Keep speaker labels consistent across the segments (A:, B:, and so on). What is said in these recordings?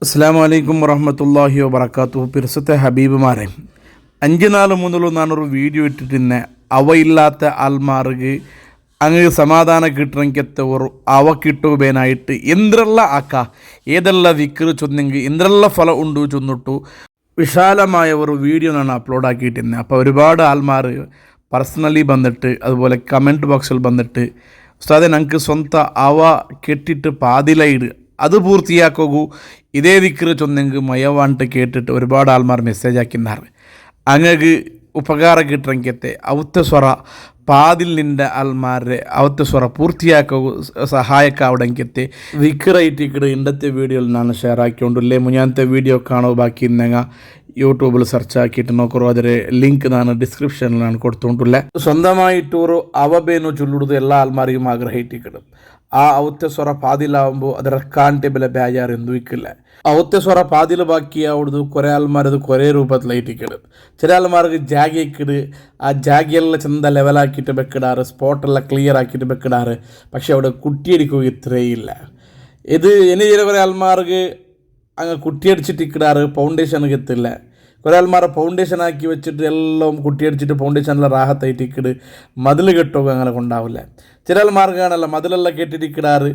A: അസ്സലാമു അലൈക്കും വറഹ്മത്തുള്ളാഹി വബറകാതുഹു. പിർസത്തെ ഹബീബുമാരെ, 5-4-3 വീഡിയോ ഇട്ടിട്ട് അവയില്ലാത്ത ആൽമാർക്ക് അങ്ങ് സമാധാനം കിട്ടണമെങ്കിൽ അവ കിട്ടുവാനായിട്ട് എന്തെಲ್ಲ ഏതെല്ലാം വിക്ർ ചൊന്നെങ്കിൽ എന്തെല്ലാം ഫലം ഉണ്ട് ചൊന്നിട്ടു വിശാലമായ ഒരു വീഡിയോ ഞാൻ അപ്ലോഡ് ആക്കിയിട്ടുണ്ട്. അപ്പോൾ ഒരുപാട് ആൽമാർ പേഴ്സണലി വന്നിട്ട് അതുപോലെ കമൻറ്റ് ബോക്സിൽ വന്നിട്ട് ഉസ്താദെ ഞങ്ങൾക്ക് സ്വന്തം അവ കെട്ടിട്ട് പാതിലയിട് അത് പൂർത്തിയാക്കൂ, ഇതേ ദിക്ർ ചൊന്നെങ്കിൽ മയവാണ്ട് കേട്ടിട്ട് ഒരുപാട് ആൾമാർ മെസ്സേജ് ആക്കിന്നാറ്. അങ്ങക്ക് ഉപകാരം കിട്ടണമെങ്കിൽ അവത്തെ സ്വറ പാതിൽ നിൻ്റെ ആൾമാരെ അവത്തെ സ്വറ പൂർത്തിയാക്കൂ സഹായക്കാവിടെങ്കിൽ വിക്റായിട്ടിക്കട് ഇന്നത്തെ വീഡിയോയിൽ ഞാൻ ഷെയർ ആക്കിക്കൊണ്ടില്ലേ. മുന്നാമത്തെ വീഡിയോ കാണോ ബാക്കി ഇന്നെങ്കിൽ യൂട്യൂബിൽ സെർച്ച് ആക്കിയിട്ട് നോക്കൂ. അതിൽ ലിങ്ക് ഞാൻ ഡിസ്ക്രിപ്ഷനിലാണ് കൊടുത്തുകൊണ്ടില്ല. സ്വന്തമായിട്ടൊരു അവബേനു ചൊല്ലുന്നത് എല്ലാ ആൾമാരെയും ആഗ്രഹിച്ചിക്കിടും. ആ അവത്തെ സ്വറ പാതിലാവുമ്പോൾ ಅದರ ಕಾಂಟೆ ಬೆಲೆ ಬೇಜಾರು ಎಂದು ಇಕ್ಕಿಲ್ಲ. ಅವತ್ತೆ ಸ್ವರ ಪಾದಿಲು ಬಾಕಿ ಅವ್ರದ್ದು ಕೊರೆ ಆಲ್ಮಾರದು ಕೊರೆ ರೂಪದಲ್ಲಿಟ್ಟಿക്കിടും. ചില ആൾമാർക്ക് ജാഗ ഇക്കിട് ആ ജാഗയെല്ലാം ചെന്ത ലെവലാക്കിയിട്ട് വെക്കിടാറ്, സ്പോട്ടെല്ലാം ക്ലിയർ ആക്കിയിട്ട് വെക്കിടാറ്. പക്ഷെ അവിടെ കുട്ടിയടിക്കുക ഇത്രയില്ല. ഇത് ഇനി ചില കുറേ ആൾമാർക്ക് അങ്ങ് കുട്ടിയടിച്ചിട്ട് ഇക്കിടാറ്, ഫൗണ്ടേഷൻ എത്തില്ല. കുറേ ആൾമാരെ ഫൗണ്ടേഷൻ ആക്കി വെച്ചിട്ട് എല്ലാം കുട്ടിയടിച്ചിട്ട് ഫൗണ്ടേഷനെല്ലാം റാഹത്തായിട്ട് ഇക്കിട് മതിൽ കെട്ടുക അങ്ങനെ കൊണ്ടാവില്ല. ചില ആൾമാർക്ക് കാണല്ല മതിലെല്ലാം കെട്ടിട്ട് ഇക്കിടാറ്,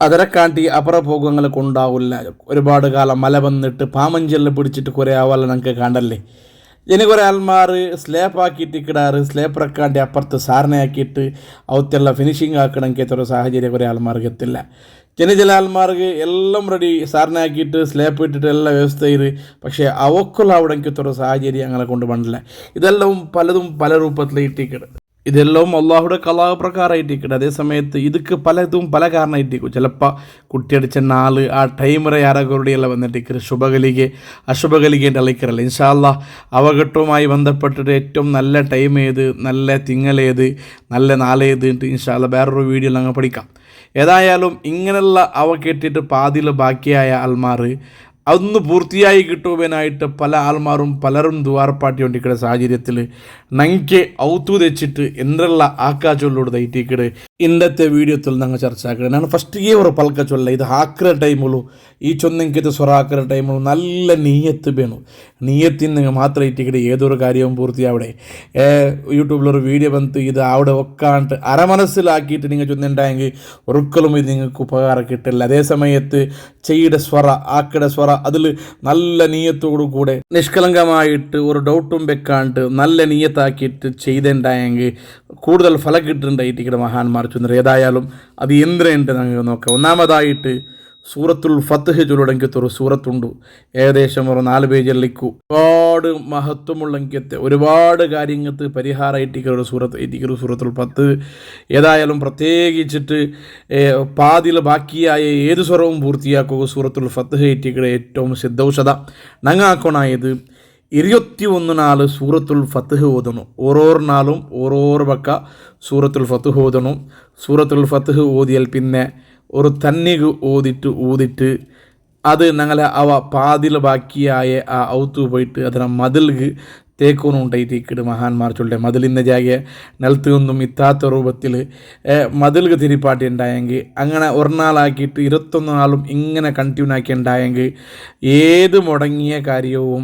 A: അതിനെ കാട്ടി അപ്പുറം പോകുക അങ്ങനെ കൊണ്ടാവില്ല. ഒരുപാട് കാലം മല വന്നിട്ട് പാമഞ്ചെല്ലാം പിടിച്ചിട്ട് കുറേ ആവാല്ല ഞങ്ങൾക്ക് കണ്ടല്ലേ. ഇനി കുറേ ആൾമാർ സ്ലേപ്പ് ആക്കിയിട്ട് ഇക്കിടാറ്, സ്ലേപ്പറക്കാണ്ടി അപ്പുറത്ത് സാറിനെയാക്കിയിട്ട് അവത്തെല്ലാം ഫിനിഷിങ് ആക്കണമെങ്കിൽ ഒരു സാഹചര്യം കുറേ ആൾമാർക്ക് എത്തില്ല. ചില ആൾമാർക്ക് എല്ലാം റെഡി സാറിനെ ആക്കിയിട്ട് സ്ലേപ്പ് ഇട്ടിട്ട് എല്ലാം വ്യവസ്ഥ ചെയ്ത് പക്ഷേ അവക്കുള്ള അവിടേക്കത്തൊരു സാഹചര്യം അങ്ങനെ കൊണ്ട് പണ്ടില്ല. ഇതെല്ലാം പലതും പല രൂപത്തിലിട്ടിക്കിടും. ഇതെല്ലാം അള്ളാഹുടെ കലാപ്രകാരമായിട്ടിരിക്കട്ടെ. അതേ സമയത്ത് ഇതൊക്കെ പലതും പല കാരണമായിട്ടിരിക്കും. ചിലപ്പോൾ കുട്ടിയടിച്ച നാള് ആ ടൈമറെ ആരാകരുടെയെല്ലാം വന്നിട്ടിരിക്കും ശുഭകലിಗೆ അശുഭകലികേൻ്റെ അളിക്കറല്ല. ഇൻഷാ അല്ലാഹ് അവഘട്ടവുമായി ബന്ധപ്പെട്ടിട്ട് ഏറ്റവും നല്ല ടൈം ഏത്, നല്ല തിങ്കളേത്, നല്ല നാളേത് ഇൻഷാ അല്ലാഹ് വേറൊരു വീഡിയോയിൽ അങ്ങ് പഠിക്കാം. ഏതായാലും ഇങ്ങനെയുള്ള അവ കേട്ടിട്ട് പാതിൽ ബാക്കിയായ ആൾമാർ അതൊന്ന് പൂർത്തിയായി കിട്ടുവാനായിട്ട് പല ആൾമാരും പലരും ദ്വാരപ്പാട്ടിക്കൊണ്ടിരിക്കുന്ന സാഹചര്യത്തിൽ ഞങ്ങൾക്ക് ഔത്തു തെച്ചിട്ട് എന്തെല്ലാം ആക്കാ ചൊല്ലോട് തൈറ്റിക്കട് ഇന്നത്തെ വീഡിയോത്തിൽ ഞങ്ങൾ ചർച്ച ആക്കുക. ഞാൻ ഫസ്റ്റ് ഒരു പൽക്ക ചൊല്ല ഇത് ആക്കിற ടൈമുള്ളൂ ഈ ചൊന്നെങ്കിത് സ്വറാക്കിற ടൈമുള്ളൂ നല്ല നീയത്ത് വേണം. നീയത്തിന് നിങ്ങൾ മാത്രം ഇട്ടിക്കട് ഏതൊരു കാര്യവും പൂർത്തിയാവിടെ. യൂട്യൂബിലൊരു വീഡിയോ വന്നിട്ട് ഇത് അവിടെ ഒക്കാണ്ട് അരമനസ്സിലാക്കിയിട്ട് നിങ്ങൾ ചൊന്നുണ്ടായെങ്കിൽ ഒരിക്കലും ഇത് നിങ്ങൾക്ക് ഉപകാരം കിട്ടില്ല. അതേ സമയത്ത് ചെയ്യുടെ സ്വറ ആക്കിടെ സ്വറ അതിൽ നല്ല നീയത്തോടു കൂടെ നിഷ്കളങ്കമായിട്ട് ഒരു ഡൗട്ടും വെക്കാണ്ട് നല്ല നീയത്താക്കിയിട്ട് ചെയ്തിട്ടുണ്ടായെങ്കിൽ കൂടുതൽ ഫലം കിട്ടുന്നുണ്ടായിട്ട് മഹാന്മാർ ചൊന്നത്. ഏതായാലും അത് എന്തിനുണ്ട് ഞങ്ങൾക്ക് നോക്കാം. ഒന്നാമതായിട്ട് സൂറത്തുൽ ഫത്ഹ് ചൊല്ലുടെങ്കിത്തൊരു സൂറത്തുണ്ട്, ഏകദേശം ഒരു 4 പേജിലേക്കു ഒരുപാട് മഹത്വമുള്ളെങ്കിത്തെ ഒരുപാട് കാര്യങ്ങൾക്ക് പരിഹാരമായിട്ടിരിക്കുന്ന ഒരു സൂറത്ത് ഇരിക്കുന്ന സൂറത്തുൽ ഫത്ഹ്. ഏതായാലും പ്രത്യേകിച്ചിട്ട് പാതിൽ ബാക്കിയായ ഏത് സ്വരവും പൂർത്തിയാക്കുക സൂറത്തുൽ ഫത്ഹ് ഇരിക്കുന്ന ഏറ്റവും സിദ്ധൌഷധ ഞങ്ങാക്കണായത് 21 നാൾ സൂറത്തുൽ ഫത്ഹ് ഓതണം. ഓരോരോ നാളും ഓരോരോ പക്ക സൂറത്തുൽ ഫത്ഹ് ഓതണം. സൂറത്തുൽ ഫത്ഹ് ഓതിയാൽ പിന്നെ ഒരു തന്നിക് ഊതിട്ട് അത് ഞങ്ങളെ അവ പാതിൽ ബാക്കിയായ ആ ഔത്തു പോയിട്ട് അതിനെ മതിൽക്ക് തേക്കൊന്നുണ്ടായിട്ടിരിക്കട് മഹാന്മാർ ചൊല്ലെ. മതിലിൻ്റെ ജാഗയെ നിലത്ത് നിന്നും ഇത്താത്ത രൂപത്തിൽ മതിൽക്ക് തിരിപ്പാട്ടി ഉണ്ടായെങ്കിൽ അങ്ങനെ ഒരു നാളാക്കിയിട്ട് 21 നാളും ഇങ്ങനെ കണ്ടിന്യൂ ആക്കി ഉണ്ടായെങ്കിൽ ഏത് മുടങ്ങിയ കാര്യവും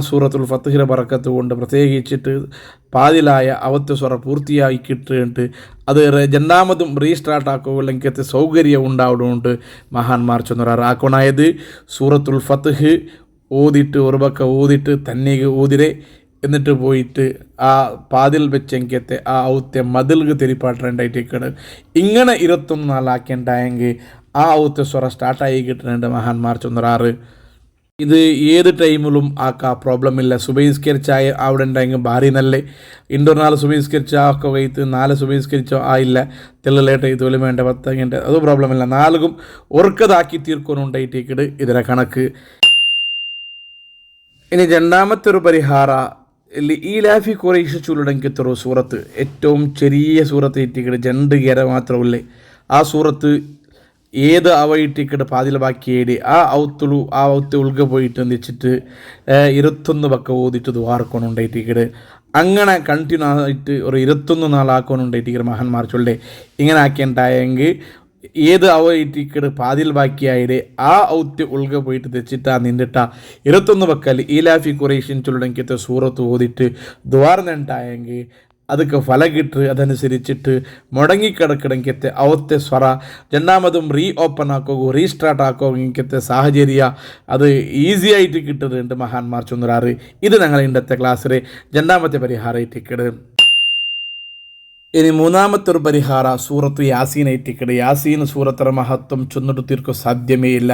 A: സൂറത്തുൽ ഫത്ഹിലെ ബറക്കത്ത് കൊണ്ട് പ്രത്യേകിച്ചിട്ട് പാതിലായ അവത്തെ സ്വറ പൂർത്തിയാക്കി കിട്ടിയിട്ട് അത് രണ്ടാമതും റീസ്റ്റാർട്ട് ആക്കുകയെങ്കിൽ സൗകര്യം ഉണ്ടാവുന്നുണ്ട് മഹാന്മാർ ചൊന്നറാറ്. ആക്കണായത് സൂറത്തുൽ ഫത്ഹ് ഓതിട്ട് ഒരു പക്ക ഓതിട്ട് തന്നീക്ക് ഊതിരെ എന്നിട്ട് പോയിട്ട് ആ പാതിൽ വെച്ചെങ്കത്തെ ആ ഔത്തെ മതിൽക്ക് തിരിപ്പാട്ടുണ്ടായിട്ടിരിക്കണ്. ഇങ്ങനെ 21 നാളാക്കിണ്ടായെങ്കിൽ ആ ഔത്തെ സ്വറ സ്റ്റാർട്ടായി കിട്ടുന്നുണ്ട് മഹാന്മാർ ചൊന്നറാറ്. ഇത് ഏത് ടൈമിലും ആക്കാം, പ്രോബ്ലം ഇല്ല. സുബഹിസ്കരിച്ചായ അവിടെ ഉണ്ടെങ്കിൽ ഭാരി നല്ല ഇൻഡോർ 4 സുബഹിസ്കരിച്ച ആക്കോ കഴിത്ത് 4 സുബഹിസ്കരിച്ചോ ആയില്ല തെല്ലേട്ട് ഇതുപോലെ വേണ്ട 10 ഗಂಟೆ അത് പ്രോബ്ലം ഇല്ല. 4 ഉറക്കതാക്കി തീർക്കൊന്നുണ്ടായിട്ടിരിക്കട് ഇതിലെ കണക്ക്. ഇനി രണ്ടാമത്തെ ഒരു പരിഹാര ഈ ലാഫി കുറേശ്ശെ ചൂലുടെങ്കിത്തൊരു സൂറത്ത് ഏറ്റവും ചെറിയ സൂറത്ത് ഇട്ടിക്കട് 2 ഗര മാത്രമല്ലേ ആ സൂറത്ത് ഏത് അവ ഇട്ടിക്കട് പാതിൽ ബാക്കിയേടി ആ ഔത്ത് ഉൾക പോയിട്ട് വെച്ചിട്ട് 21 പക്ക ഓതിട്ട് ദ്വാർക്കൊണ്ടുണ്ടായിട്ടിക്കട് അങ്ങനെ കണ്ടിന്യൂ ആയിട്ട് ഒരു 21 നാളാക്കൊണ്ടുണ്ടായിട്ടിക്കട് മഹാന്മാർ ചൊല്ലേ. ഇങ്ങനെ ആക്കിയിട്ടുണ്ടായെങ്കിൽ ഏത് അവയിട്ടിക്കട് പാതിൽ ബാക്കിയായിടെ ആ ഔത്യ ഉൾഗ പോയിട്ട് തെച്ചിട്ടാ നിന്നിട്ട 21 ബക്കൽ ഈലാഫി ഖുറൈഷിൻ ചൊല്ലടങ്കിത്തെ സൂറത്ത് ഓതിട്ട് ദ്വാർന്നുണ്ടായെങ്കിൽ ಅದಕ್ಕೆ ಫಲ ಗಿಟ್ರು ಅದನುಸರಿಸಿಟ್ಟು മുടങ്ങിക്കിടക്കിടങ്കത്തെ അവത്തെ സ്വറ രണ്ടാമതും ഓപ്പൺ ആക്കോകൂ റീസ്റ്റാർട്ട് ആക്കോങ്കത്തെ സാഹചര്യ അത് ഈസി ആയിട്ട് കിട്ടുന്നുണ്ട് മഹാന്മാർ ചൊന്നറാറ്. ഇത് ഞങ്ങൾ ഇന്നത്തെ ക്ലാസ്സിൽ രണ്ടാമത്തെ പരിഹാരമായിട്ടിക്കട്. ഇനി മൂന്നാമത്തെ ഒരു പരിഹാര സൂറത്ത് യാസീനായിട്ടിക്കട്. യാസീൻ സൂറത്തറ മഹത്വം ചൊന്നിട്ട് തീർക്കും സാധ്യമേ ഇല്ല.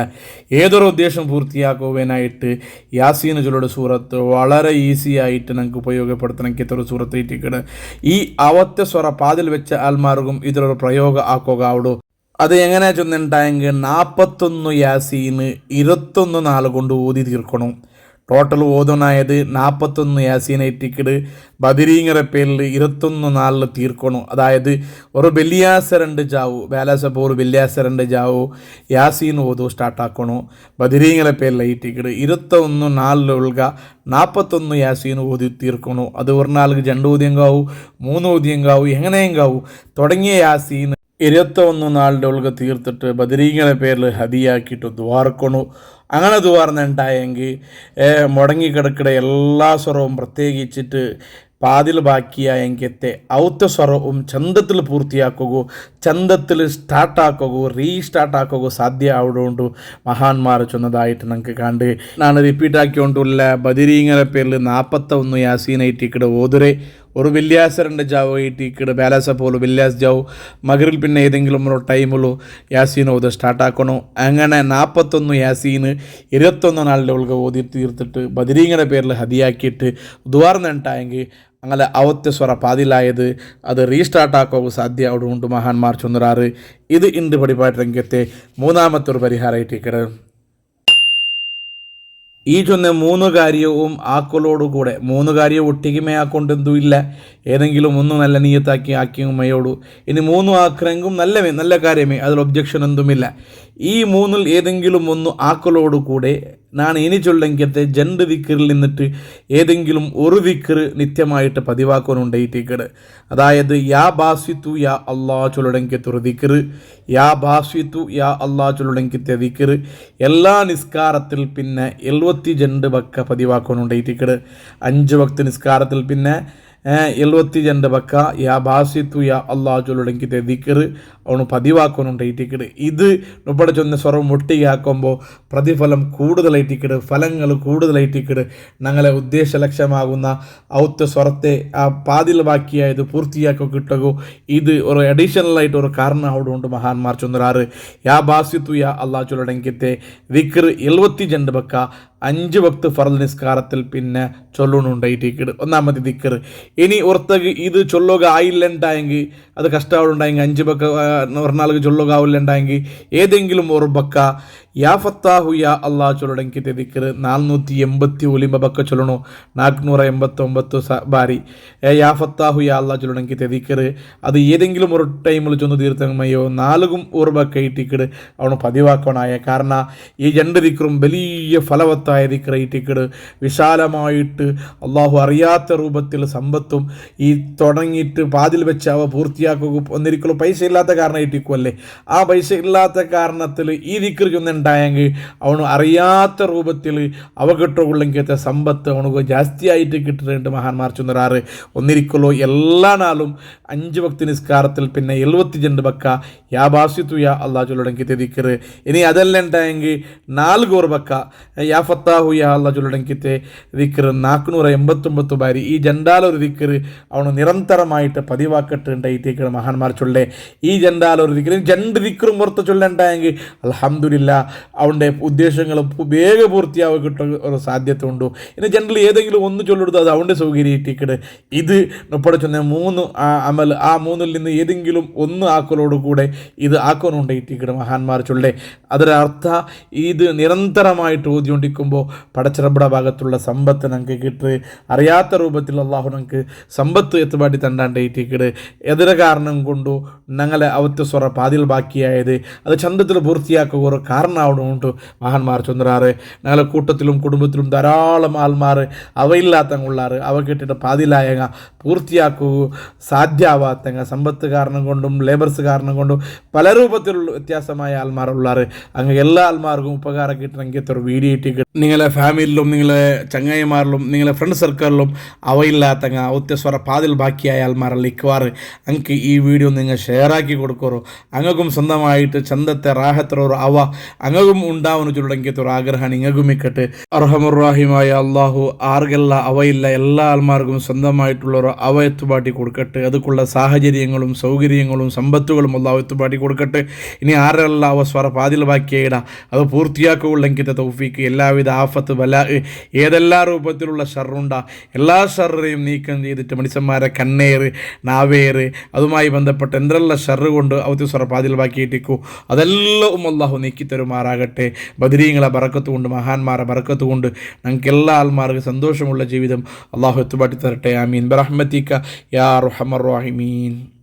A: ഏതൊരു ഉദ്ദേശം പൂർത്തിയാക്കുവാനായിട്ട് യാസീൻ ചൊല്ലുടെ സൂറത്ത് വളരെ ഈസി ആയിട്ട് നമുക്ക് ഉപയോഗപ്പെടുത്തണമെങ്കിൽ ഒരു സൂറത്ത് ഇട്ടിക്കട്. ഈ അവത്തെ സ്വറ പാതിൽ വെച്ച ആൽമാർഗും ഇതിലൊരു പ്രയോഗം ആക്കുക ആവിടു. അത് എങ്ങനെ ചൊന്നുണ്ടായെങ്കിൽ 41 യാസീന് 21 നാൾ കൊണ്ട് ഓതി തീർക്കണം. ടോട്ടൽ ഓതനായത് 41 യാസീനായിട്ടിക്കട് ബദിരീങ്ങറെ പേരിൽ 21 നാളിൽ തീർക്കണം. അതായത് ഒരു വെള്ളിയാഴ്ച 2 ജാവു വേലാസ പോർ വെള്ളിയാഴ്ച 2 ജാവു യാസീൻ ഓതു സ്റ്റാർട്ടാക്കണു. ബദിരീങ്ങറെ പേരിലായിട്ടിക്കട് 21 നാളിൽ ഉൾക 41 യാസീൻ ഓതി തീർക്കണു. അത് ഒരു നാൾക്ക് 2 ഓതിയങ്കാവു 3 ഓതിയങ്കാവു എങ്ങനെയെങ്കാവു തുടങ്ങിയ യാസീൻ 21 നാളിൻ്റെ ഉൾക തീർത്തിട്ട് ബദരീങ്ങളെ പേരിൽ ഹദിയാക്കിയിട്ട് ദ്വാർക്കണു. അങ്ങനെ ദ്വാർന്നുണ്ടായെങ്കിൽ മുടങ്ങിക്കിടക്കിടെ എല്ലാ സ്വരവും പ്രത്യേകിച്ചിട്ട് പാതിൽ ബാക്കിയായെങ്കിത്തെ ഔത്ത സ്വരവും ചന്തത്തിൽ പൂർത്തിയാക്കുകയോ ചന്തത്തിൽ സ്റ്റാർട്ടാക്കുകയോ റീസ്റ്റാർട്ടാക്കുകയോ സാധ്യ ആവുകൊണ്ട് മഹാന്മാർ ചൊന്നതായിട്ട് നമുക്ക് കണ്ട് ഞാൻ റിപ്പീറ്റ് ആക്കിക്കൊണ്ടുള്ള ബദിരീങ്ങളെ പേരിൽ 41 യാസീനായിട്ടിക്കട് ഓതുരെ ഒരു വെള്ളിയാഴ്ച 2 ജാവോ ഇട്ടിക്കട് ബാലാസ പോലും വെള്ളിയാഴ്ച ജാവു മകരിൽ പിന്നെ ഏതെങ്കിലും ഒരു ടൈമിലോ യാസീൻ ഓത് സ്റ്റാർട്ടാക്കണോ. അങ്ങനെ 41 യാസീന് 21 നാളിൻ്റെ ഉൾക ഓതി തീർത്തിട്ട് ബദിരീങ്ങളുടെ പേരിൽ ഹദിയാക്കിയിട്ട് ദ്വാർന്നുണ്ടായെങ്കിൽ അങ്ങനെ അവത്തെ സ്വറ പാതിലായത് അത് റീസ്റ്റാർട്ടാക്കുക സാധ്യ അവിടെ മഹാന്മാർ ചൊന്നറാറ്. ഇത് ഇണ്ട് പടിപാട്ട് രംഗത്തെ മൂന്നാമത്തെ ഒരു പരിഹാരമായിട്ടിക്കട്. ഈ ചൊന്ന 3 കാര്യവും ആക്കലോടുകൂടെ 3 കാര്യവും ഒട്ടിക്കുമേ ആക്കൊണ്ടെന്തും ഇല്ല. ഏതെങ്കിലും ഒന്ന് നല്ല നീയത്താക്കി ആക്കിയുമയോടു. ഇനി 3 ആക്കണമെങ്കിലും നല്ല കാര്യമേ, അതിൽ ഒബ്ജക്ഷൻ എന്തുമില്ല. ഈ 3-ൽ ഏതെങ്കിലും ഒന്ന് ആക്കലോടുകൂടെ ഞാൻ ഇനി ചൊല്ലെങ്കത്തെ 2 ദിക്കറിൽ നിന്നിട്ട് ഏതെങ്കിലും ഒരു ദിക്കറ് നിത്യമായിട്ട് പതിവാക്കാനുണ്ടായിട്ടിക്കട്. അതായത് യാ ബാസിത്തു യാ അള്ളാ ചൊല്ലടങ്കത്തെ ഒരു ദിക്കറ്, യാ ബാസിത്തു യാ അള്ളാ ചൊല്ലടങ്കത്തെ ദിക്കറ് എല്ലാ നിസ്കാരത്തിൽ പിന്നെ 72 വക്ക പതിവാക്കാനുണ്ടായിട്ടിക്കട്. 5 വക്ത നിസ്കാരത്തിൽ പിന്നെ 72 വക്ക യാ ബാസിത്തു യാ അള്ളാ ചൊല്ലടങ്കത്തെ ദിക്കറ് അവന് പതിവാക്കാനുണ്ടായിട്ടിക്കട്. ഇത് ഇവിടെ ചൊന്ന സ്വരം ഒട്ടിയാക്കുമ്പോൾ പ്രതിഫലം കൂടുതലായിട്ടിക്കട്, ഫലങ്ങൾ കൂടുതലായിട്ടിക്കട്. ഞങ്ങളെ ഉദ്ദേശ ലക്ഷ്യമാകുന്ന ഔത്ത സ്വരത്തെ ആ പാതിൽ ബാക്കിയായത് പൂർത്തിയാക്കി കിട്ടുകയോ ഇത് ഒരു അഡീഷണലായിട്ട് ഒരു കാരണം അവിടെ ഉണ്ട് മഹാന്മാർ ചൊന്നറാറ്. യാ ബാസിത്തു യാ അള്ളാ ചൊല്ലടങ്കത്തെ ദിക്കറ് 72 വക്ക 5 വക്ത് ഫർദ് നിസ്കാരത്തിൽ പിന്നെ ചൊല്ലുന്നുണ്ടായിട്ടിക്കട്. ഒന്നാമത്തെ ദിക്കറ്. ഇനി ഓർത്തക്ക് ഇത് ചൊല്ലുക ആയില്ലുണ്ടായെങ്കിൽ അത് കഷ്ടമുണ്ടായെങ്കിൽ 5 വക്ക ഒരു നാൾക്ക് ചൊല്ലുക ആവില്ലുണ്ടായെങ്കിൽ ഏതെങ്കിലും ഒരു ബക്ക യാ ഫത്താഹു യാ അള്ളാ ചൊല്ലടങ്കിത്തെ ദിക്കറ് 480 ബക്ക ചൊല്ലണു. 489 ബാരി യാ ഫത്താഹു യാ അള്ളാ ചൊല്ലടങ്കിത്തെ ദിക്കറ് അത് ഏതെങ്കിലും ഒരു ടൈമിൽ ചൊന്ന് തീർത്തമയോ 4 ഒരു ബക്ക ഇട്ടിക്കട് അവന് പതിവാക്കണായ. കാരണം ഈ 2 ദിക്കറും വലിയ ഫലവത്തായ ദിക്കറയിട്ടിക്കട്. വിശാലമായിട്ട് അള്ളാഹു അറിയാത്ത രൂപത്തിൽ സമ്പത്തും ഈ തുടങ്ങിയിട്ട് പാതിൽ വെച്ച് അവ പൂർത്തിയാക്കുക. ഒന്നിരിക്കലും പൈസ ഇല്ലാത്ത കാരണമായിട്ടിക്കുമല്ലേ, ആ പൈസ ഇല്ലാത്ത കാരണത്തിൽ ഈ ദിക്കർ ചൊന്നുണ്ടായെങ്കിൽ അവന് അറിയാത്ത രൂപത്തിൽ അവ കിട്ടുകൊള്ളെങ്കിലത്തെ സമ്പത്ത് അവനക്ക് ജാസ്തിയായിട്ട് കിട്ടുന്നുണ്ട് മഹാന്മാർ ചൊന്നറാറ്. ഒന്നിരിക്കലോ എല്ലാ നാളും 5 വക്ത് നിസ്കാരത്തിൽ പിന്നെ 72 വക്ക യാ ബാസിത്തു യാ അള്ളാ ചൊല്ലടങ്കിത്തെ ദിക്കറ്. ഇനി അതെല്ലാം ഉണ്ടായെങ്കിൽ 4 വക്ക യാ ഫത്താഹു യാ അള്ളാ ചൊല്ലടങ്കിത്തെ ദിക്കറ് 489 ബാരി. ഈ ജണ്ടാലൊരു ദിക്കറ് അവന് നിരന്തരമായിട്ട് പതിവാക്കട്ടുണ്ടായിട്ടേക്കാണ് മഹാന്മാർ ചൊല്ലേ. ഈ ജണ്ടാലൊരു ദിക്കറ് 2 ദിക്കറും പുറത്ത് ചൊല്ലണ്ടായെങ്കിൽ അൽഹംദുലില്ലാ അവൻ്റെ ഉദ്ദേശങ്ങൾ വേഗം പൂർത്തിയാവുക കിട്ടുന്ന ഒരു സാധ്യത ഉണ്ടു. ഇനി ജനറൽ ഏതെങ്കിലും ഒന്ന് ചൊല്ലെടുത്ത് അത് അവൻ്റെ സൗകര്യം ഇട്ടിക്കട്. ഇത് ഇപ്പോൾ ചൊന്ന 3 അമൽ, ആ 3-ൽ നിന്ന് ഏതെങ്കിലും ഒന്ന് ആക്കലോടുകൂടെ ഇത് ആക്കാനുണ്ടായിട്ടിക്കട് മഹാന്മാർ ചൊല്ലേ. അതിനർത്ഥ ഇത് നിരന്തരമായിട്ട് ഓതിക്കൊണ്ടിരിക്കുമ്പോൾ പടച്ചിറബയുടെ ഭാഗത്തുള്ള സമ്പത്ത് നമുക്ക് കിട്ട്. അറിയാത്ത രൂപത്തിൽ അള്ളാഹു നമുക്ക് സമ്പത്ത് എത്തുപാടി തണ്ടാണ്ടായിട്ടിക്കട്. എതിരെ കാരണം കൊണ്ടു ഞങ്ങളെ അവത്തെ സ്വറ പാതിൽ ബാക്കിയായത് അത് ചന്തത്തിൽ പൂർത്തിയാക്കുക ഒരു കാരണമാവണമുണ്ട് മഹാന്മാർ ചൊന്നറാറ്. ഞങ്ങളുടെ കൂട്ടത്തിലും കുടുംബത്തിലും ധാരാളം ആൾമാർ അവയില്ലാത്തങ്ങുള്ളാറ് അവ കേട്ടിട്ട് പാതിലായങ്ങ പൂർത്തിയാക്കുക സാധ്യമാവാത്തങ്ങ സമ്പത്ത് കാരണം കൊണ്ടും ലേബർസ് കാരണം കൊണ്ടും പല രൂപത്തിലുള്ള വ്യത്യാസമായ ആൾമാരുള്ളാറ്. അങ്ങ് എല്ലാ ആൾമാർക്കും ഉപകാരം കിട്ടണമെങ്കിൽ ഒരു വീഡിയോ ഇട്ട് നിങ്ങളെ ഫാമിലിയിലും നിങ്ങളെ ചങ്ങായിമാരിലും നിങ്ങളെ ഫ്രണ്ട് സർക്കിളിലും അവയില്ലാത്തങ്ങ അവത്തെ സ്വറ പാതിൽ ബാക്കിയായ ആൾമാരെല്ലാം ഇക്കുവാറ് അങ്ങക്ക് ഈ വീഡിയോ നിങ്ങൾ ഷെയറാക്കി കൊടുക്കറോ അങ്ങക്കും സ്വന്തമായിട്ട് ചന്തത്തെ റാഹത്തിലൊരു അവ അങ്ങക്കും ഉണ്ടാവുന്ന ചുരുടെങ്കിൽ ഒരു ആഗ്രഹം നിങ്ങൾക്കും ഇക്കട്ടെ. അർഹമുറാഹിമായ അള്ളാഹു ആർക്കെല്ല അവയില്ല എല്ലാ ആൾമാർക്കും സ്വന്തമായിട്ടുള്ളൊരു അവ എത്തുപാട്ടി കൊടുക്കട്ടെ. അതുക്കുള്ള സാഹചര്യങ്ങളും സൗകര്യങ്ങളും സമ്പത്തുകളും അള്ളാഹു എത്തുപാട്ടി കൊടുക്കട്ടെ. ഇനി ആരെല്ലാം അവ സ്വറ പാതിൽ ബാക്കിയിട അത് പൂർത്തിയാക്കുകയുള്ളെങ്കിൽ തൗഫീക്ക് എല്ലാവിധ ആഫത്ത് ബലാ ഏതെല്ലാ രൂപത്തിലുള്ള ഷർറുണ്ടാ എല്ലാ ഷർറേയും നീക്കം ചെയ്തിട്ട് മനുഷ്യന്മാരെ കണ്ണേറ് നാവേറ് അതുമായി ബന്ധപ്പെട്ട് എന്തെല്ലാം ഷർറ് കൊണ്ട് അവത്തി സ്വറ പാതിൽ ബാക്കിയിട്ടിക്കൂ അതെല്ലാം അള്ളാഹു നീക്കിത്തരുമാറാകട്ടെ. ബദരീങ്ങളെ ബറക്കത്ത് കൊണ്ട് മഹാന്മാരെ ബറക്കത്ത് കൊണ്ട് ഞങ്ങൾക്ക് എല്ലാ ആൾമാർക്കും സന്തോഷമുള്ള ജീവിതം അള്ളാഹു എത്തുപാട്ടി തരട്ടെ. ആമീൻ ബറഹ്മതിക യാ അർഹമർ റഹീമീൻ.